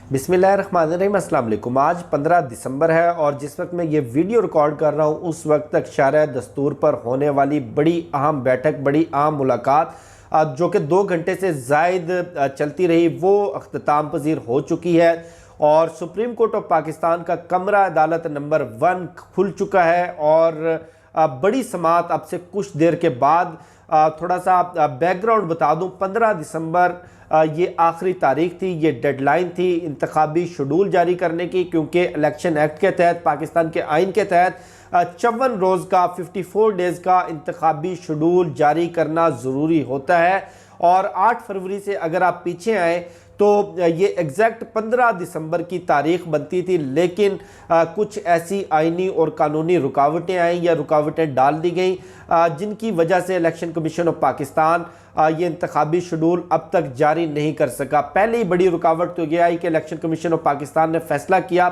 बिस्मिल्लाहिर्रहमानिर्रहीम, अस्सलाम वालेकुम। आज 15 दिसंबर है और जिस वक्त मैं ये वीडियो रिकॉर्ड कर रहा हूँ उस वक्त तक शरअ दस्तूर पर होने वाली बड़ी अहम बैठक, बड़ी अहम मुलाकात जो कि 2 घंटे से ज़ायद चलती रही, वो अख्ताम पजीर हो चुकी है और सुप्रीम कोर्ट ऑफ पाकिस्तान का कमरा अदालत नंबर 1 खुल चुका है। और बड़ी समात अब से कुछ देर के बाद थोड़ा सा बैकग्राउंड बता दूं, 15 दिसंबर ये आखिरी तारीख थी, ये डेडलाइन थी इंतखाबी शेड्यूल जारी करने की, क्योंकि इलेक्शन एक्ट के तहत, पाकिस्तान के आइन के तहत 54 रोज़ का 54 डेज़ का इंतखाबी शेड्यूल जारी करना ज़रूरी होता है। और 8 फरवरी से अगर आप पीछे आए तो ये एग्जैक्ट 15 दिसंबर की तारीख बनती थी, लेकिन कुछ ऐसी आइनी और कानूनी रुकावटें आई या रुकावटें डाल दी गई जिनकी वजह से इलेक्शन कमीशन ऑफ पाकिस्तान ये इंतखाबी शेड्यूल अब तक जारी नहीं कर सका। पहली बड़ी रुकावट तो यह आई कि इलेक्शन कमीशन ऑफ पाकिस्तान ने फैसला किया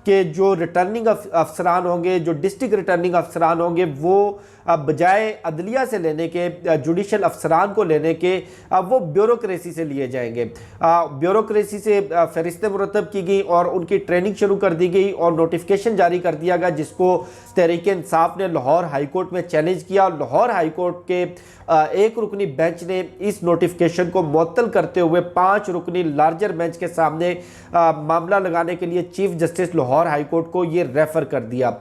कि जो रिटर्निंग अफसरान होंगे, जो डिस्ट्रिक्ट रिटर्निंग अफसरान होंगे, वो बजाय अदलिया से लेने के, जुडिशल अफसरान को लेने के, वो ब्यूरोक्रेसी से लिए जाएंगे। ब्यूरोक्रेसी से फहरिस्तें मुरतब की गई और उनकी ट्रेनिंग शुरू कर दी गई और नोटिफिकेशन जारी कर दिया गया, जिसको तहरीक इंसाफ ने लाहौर हाई कोर्ट में चैलेंज किया। लाहौर हाई कोर्ट के एक रुकनी बेंच ने इस नोटिफिकेशन को मुअत्तल करते हुए 5 रुकनी लार्जर बेंच के सामने मामला लगाने के लिए chief justice Lahore high court को ये रेफर कर दिया।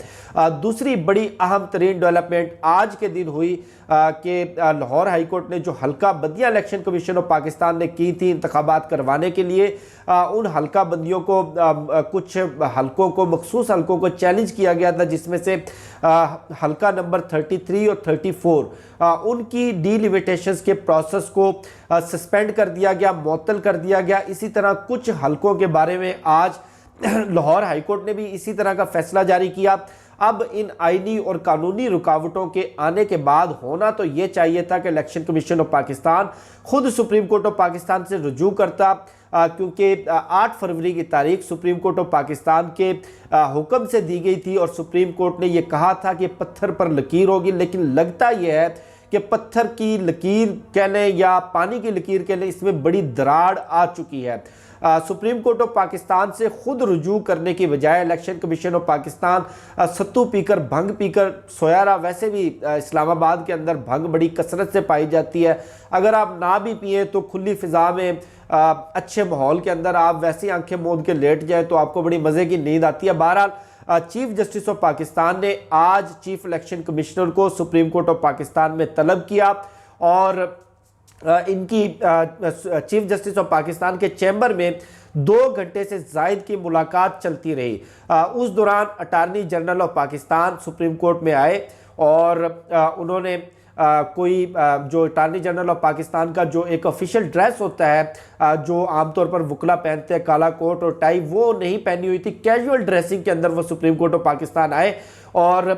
दूसरी बड़ी अहम तरीन डेवलपमेंट आज के दिन हुई कि लाहौर हाई कोर्ट ने जो हल्का बंदियां इलेक्शन कमीशन ऑफ पाकिस्तान ने की थी इंतखाबात करवाने के लिए, उन हल्का बंदियों को, कुछ हल्कों को, मखसूस हल्कों को चैलेंज किया गया था, जिसमें से हल्का नंबर 33 और 34 उनकी डीलिमिटेशंस के प्रोसेस को सस्पेंड कर दिया गया, मुअत्तल कर दिया गया। इसी तरह कुछ हल्कों के बारे में आज लाहौर हाई कोर्ट ने भी इसी तरह का फैसला जारी किया। अब इन आईनी और कानूनी रुकावटों के आने के बाद होना तो ये चाहिए था कि इलेक्शन कमीशन ऑफ पाकिस्तान खुद सुप्रीम कोर्ट ऑफ पाकिस्तान से रुजू करता, क्योंकि 8 फरवरी की तारीख सुप्रीम कोर्ट ऑफ पाकिस्तान के हुक्म से दी गई थी और सुप्रीम कोर्ट ने यह कहा था कि पत्थर पर लकीर होगी, लेकिन लगता यह है कि पत्थर की लकीर कह लें या पानी की लकीर कह लें, इसमें बड़ी दरार आ चुकी है। सुप्रीम कोर्ट ऑफ पाकिस्तान से खुद रुजू करने की बजाय इलेक्शन कमीशन ऑफ पाकिस्तान सत्तू पीकर, भंग पीकर सोया रहा। वैसे भी इस्लामाबाद के अंदर भंग बड़ी कसरत से पाई जाती है, अगर आप ना भी पिए तो खुली फिजा में अच्छे माहौल के अंदर आप वैसी आंखें मूंद के लेट जाए तो आपको बड़ी मज़े की नींद आती है। बहरहाल चीफ जस्टिस ऑफ पाकिस्तान ने आज चीफ इलेक्शन कमिश्नर को सुप्रीम कोर्ट ऑफ पाकिस्तान में तलब किया और इनकी चीफ जस्टिस ऑफ पाकिस्तान के चैम्बर में 2 घंटे से जायद की मुलाकात चलती रही। उस दौरान attorney general of Pakistan supreme court में आए और उन्होंने जो अटारनी जनरल ऑफ पाकिस्तान का जो एक ऑफिशियल ड्रेस होता है, जो आमतौर पर वकला पहनते हैं, काला कोट और टाई, वो नहीं पहनी हुई थी। कैजुअल ड्रेसिंग के अंदर वो सुप्रीम कोर्ट ऑफ पाकिस्तान आए और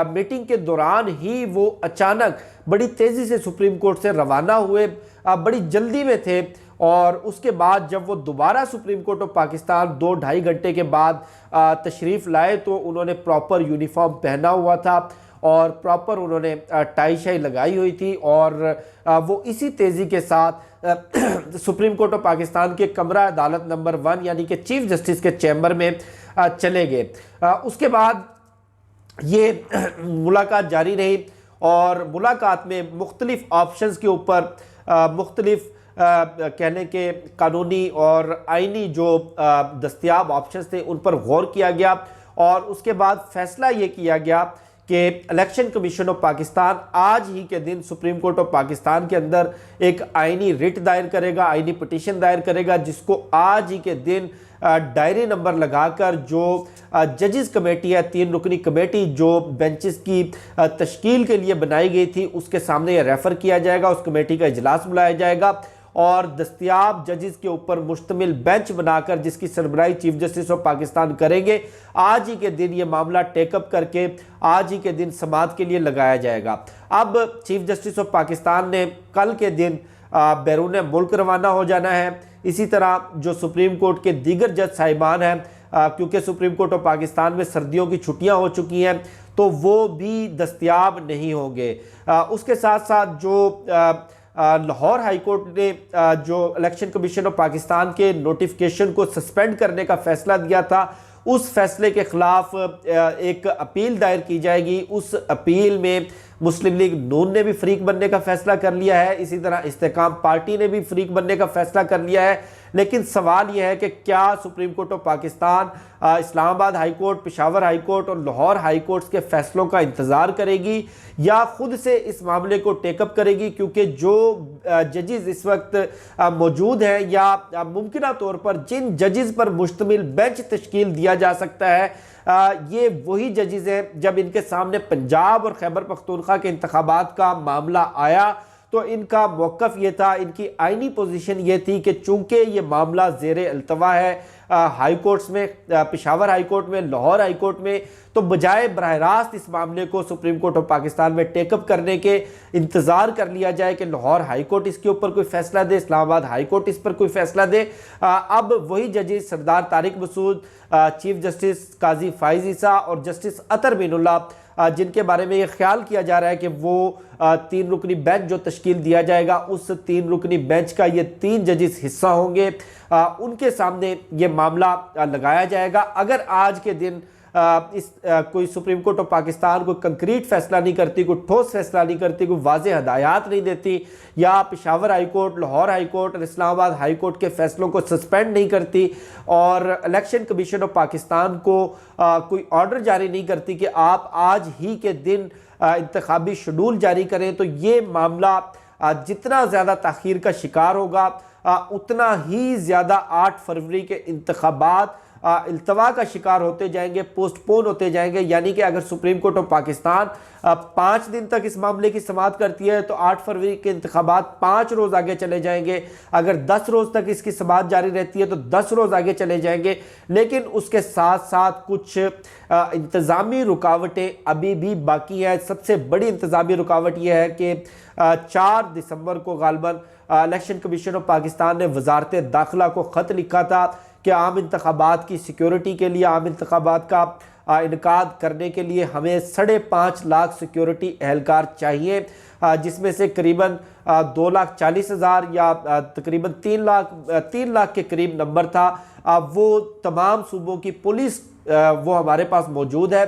मीटिंग के दौरान ही वो अचानक बड़ी तेज़ी से सुप्रीम कोर्ट से रवाना हुए, बड़ी जल्दी में थे। और उसके बाद जब वो दोबारा सुप्रीम कोर्ट ऑफ पाकिस्तान 2-2.5 घंटे के बाद तशरीफ़ लाए तो उन्होंने प्रॉपर यूनिफॉर्म पहना हुआ था और प्रॉपर उन्होंने टाई शाई लगाई हुई थी और वो इसी तेज़ी के साथ सुप्रीम कोर्ट ऑफ पाकिस्तान के कमरा अदालत नंबर 1 यानी कि चीफ जस्टिस के चैम्बर में चले गए। उसके बाद ये मुलाकात जारी रही और मुलाकात में मुख्तलिफ ऑप्शंस के ऊपर मुख्तलिफ कहने के कानूनी और आइनी जो दस्तयाब ऑप्शंस थे उन पर गौर किया गया और उसके बाद फैसला ये किया गया कि इलेक्शन कमीशन ऑफ पाकिस्तान आज ही के दिन सुप्रीम कोर्ट ऑफ पाकिस्तान के अंदर एक आइनी रिट दायर करेगा, आइनी पिटीशन दायर करेगा, जिसको आज ही के दिन डायरी नंबर लगाकर जो जजेस कमेटी है, 3 रुकनी कमेटी जो बेंचेस की तश्कील के लिए बनाई गई थी, उसके सामने यह रेफ़र किया जाएगा। उस कमेटी का इजलास बुलाया जाएगा और दस्तयाब जजेस के ऊपर मुश्तमिल बेंच बनाकर जिसकी सरबराही चीफ जस्टिस ऑफ पाकिस्तान करेंगे, आज ही के दिन ये मामला टेकअप करके आज ही के दिन समाअत के लिए लगाया जाएगा। अब चीफ जस्टिस ऑफ पाकिस्तान ने कल के दिन बैरून मुल्क रवाना हो जाना है। इसी तरह जो सुप्रीम कोर्ट के दीगर जज साहिबान हैं, क्योंकि सुप्रीम कोर्ट ऑफ पाकिस्तान में सर्दियों की छुट्टियां हो चुकी हैं तो वो भी दस्तयाब नहीं होंगे। उसके साथ साथ जो लाहौर हाईकोर्ट ने जो इलेक्शन कमीशन ऑफ पाकिस्तान के नोटिफिकेशन को सस्पेंड करने का फैसला दिया था, उस फैसले के खिलाफ एक अपील दायर की जाएगी। उस अपील में मुस्लिम लीग नून ने भी फरीक बनने का फैसला कर लिया है, इसी तरह इस्तेकाम पार्टी ने भी फरीक बनने का फैसला कर लिया है। लेकिन सवाल यह है कि क्या supreme court of Pakistan Islamabad high court, Peshawar high court और लाहौर हाई कोर्ट के फैसलों का इंतज़ार करेगी या खुद से इस मामले को टेकअप करेगी, क्योंकि जो जजेस इस वक्त मौजूद हैं या मुमकिन तौर पर जिन जजेस पर मुश्तमिल बेंच तश्कील दिया जा सकता है, ये वही जजेस हैं जब इनके सामने पंजाब और खैबर पख्तूनख्वा के इंतखाबात का मामला आया तो इनका मौक़िफ़ ये था, इनकी आइनी पोजीशन ये थी कि चूंकि ये मामला ज़ेरे अल्तवा है हाई कोर्ट्स में, पेशावर हाई कोर्ट में, लाहौर हाई कोर्ट में, तो बजाय बराह रास्त इस मामले को सुप्रीम कोर्ट ऑफ पाकिस्तान में टेकअप करने के इंतज़ार कर लिया जाए कि लाहौर हाई कोर्ट इसके ऊपर कोई फैसला दे, इस्लामाबाद हाई कोर्ट इस पर कोई फैसला दे। अब वही जजेस सरदार तारिक मसूद, चीफ जस्टिस काजी फाइज ईसा और जस्टिस अतर बीनुल्लाह, जिनके बारे में ये ख्याल किया जा रहा है कि वो 3 रुकनी बेंच जो तश्कील दिया जाएगा, उस 3 रुकनी बेंच का ये 3 जजेस हिस्सा होंगे, उनके सामने ये मामला लगाया जाएगा। अगर आज के दिन कोई सुप्रीम कोर्ट ऑफ पाकिस्तान कोई कंक्रीट फैसला नहीं करती, कोई ठोस फैसला नहीं करती, कोई वाज़ेह हदायत नहीं देती, या Peshawar high court, Lahore high court और इस्लामाबाद हाई कोर्ट के फैसलों को सस्पेंड नहीं करती और इलेक्शन कमीशन ऑफ पाकिस्तान को कोई ऑर्डर जारी नहीं करती कि आप आज ही के दिन इंतखाबी शेड्यूल जारी करें, तो ये मामला जितना ज़्यादा ताख़ीर का शिकार होगा उतना ही ज़्यादा 8 फरवरी के इंतखाबात इल्तवा का शिकार होते जाएंगे, पोस्टपोन होते जाएंगे। यानी कि अगर सुप्रीम कोर्ट ऑफ पाकिस्तान 5 दिन तक इस मामले की समाअत करती है तो 8 फरवरी के इंतखाबात 5 रोज़ आगे चले जाएंगे। अगर 10 रोज़ तक इसकी समाअत जारी रहती है तो 10 रोज़ आगे चले जाएंगे। लेकिन उसके साथ साथ कुछ इंतज़ामी रुकावटें अभी भी बाकी हैं। सबसे बड़ी इंतज़ामी रुकावट यह है कि 4 दिसंबर को गालिबन इलेक्शन कमीशन ऑफ पाकिस्तान ने वजारत दाखिला को ख़त लिखा था कि आम इंतखाबात की सिक्योरिटी के लिए, आम इंतखाबात का इनकाद करने के लिए हमें 5.5 लाख सिक्योरिटी एहलकार चाहिए, जिसमें से करीबन 2,40,000 या तकरीबन 3 लाख के करीब नंबर था। वो तमाम सूबों की पुलिस वो हमारे पास मौजूद है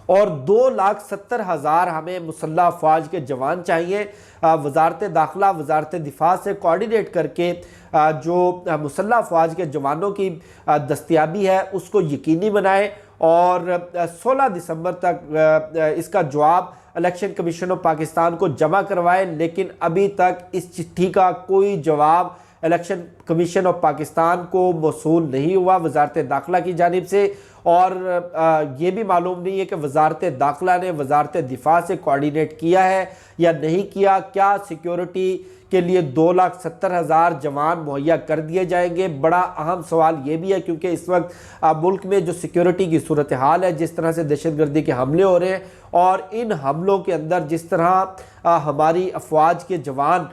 और 2,70,000 हमें मुसल्लह अफवाज के जवान चाहिए। वजारत दाखिला वजारत दिफा से कोऑर्डिनेट करके जो मुसल्लह अफवाज के जवानों की दस्तियाबी है उसको यकीनी बनाए और 16 दिसंबर तक इसका जवाब इलेक्शन कमीशन ऑफ पाकिस्तान को जमा करवाए। लेकिन अभी तक इस चिट्ठी का कोई जवाब इलेक्शन कमीशन ऑफ पाकिस्तान को मौसूल नहीं हुआ वजारत दाखिला की जानिब से, और ये भी मालूम नहीं है कि वजारत दाखिला ने वजारत दिफा से कोऑर्डिनेट किया है या नहीं किया। क्या सिक्योरिटी के लिए 2,70,000 जवान मुहैया कर दिए जाएंगे? बड़ा अहम सवाल ये भी है, क्योंकि इस वक्त मुल्क में जो सिक्योरिटी की सूरत हाल है, जिस तरह से दहशतगर्दी के हमले हो रहे हैं और इन हमलों के अंदर जिस तरह हमारी अफवाज के जवान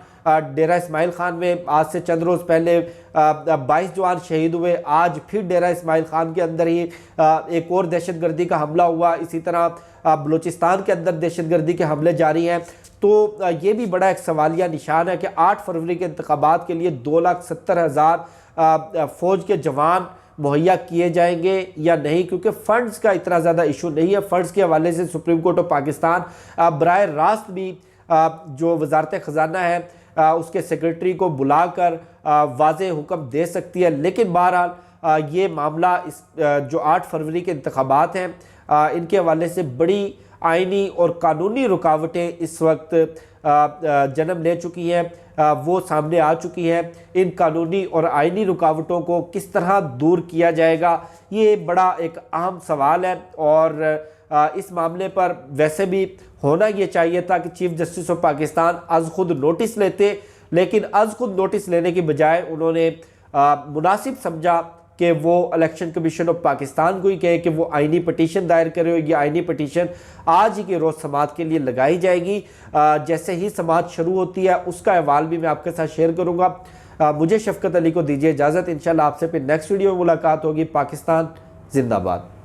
डेरा इस्माइल खान में आज से चंद रोज़ पहले 22 जवान शहीद हुए, आज फिर डेरा इस्माइल खान के अंदर ही एक और दहशतगर्दी का हमला हुआ। इसी तरह बलूचिस्तान के अंदर दहशतगर्दी के हमले जारी हैं। तो ये भी बड़ा एक सवालिया निशान है कि 8 फरवरी के इंतखाबात के लिए 2,70,000 फ़ौज के जवान मुहैया किए जाएंगे या नहीं, क्योंकि फ़ंड्स का इतना ज़्यादा इशू नहीं है। फ़ंड्स के हवाले से सुप्रीम कोर्ट ऑफ पाकिस्तान बराह रास्त भी जो वजारत ख़जाना है उसके सेक्रेटरी को बुलाकर वाज़ेह हुक्म दे सकती है। लेकिन बहरहाल ये मामला इस जो 8 फरवरी के इंतखाबात हैं इनके हवाले से बड़ी आइनी और कानूनी रुकावटें इस वक्त जन्म ले चुकी हैं, वो सामने आ चुकी हैं। इन कानूनी और आइनी रुकावटों को किस तरह दूर किया जाएगा, ये बड़ा एक अहम सवाल है। और इस मामले पर वैसे भी होना ये चाहिए था कि चीफ जस्टिस ऑफ पाकिस्तान अज़ खुद नोटिस लेते, लेकिन अज़ खुद नोटिस लेने की बजाय उन्होंने मुनासिब समझा कि वो इलेक्शन कमीशन ऑफ पाकिस्तान को ही कहे कि वो आइनी पटिशन दायर करे। ये आइनी पटिशन आज ही के रोज़ समाअत के लिए लगाई जाएगी। जैसे ही समाअत शुरू होती है उसका अहवाल भी मैं आपके साथ शेयर करूँगा। मुझे शफ़क़त अली को दीजिए इजाज़त। इंशाल्लाह आपसे फिर नेक्स्ट वीडियो में मुलाकात होगी। पाकिस्तान जिंदाबाद।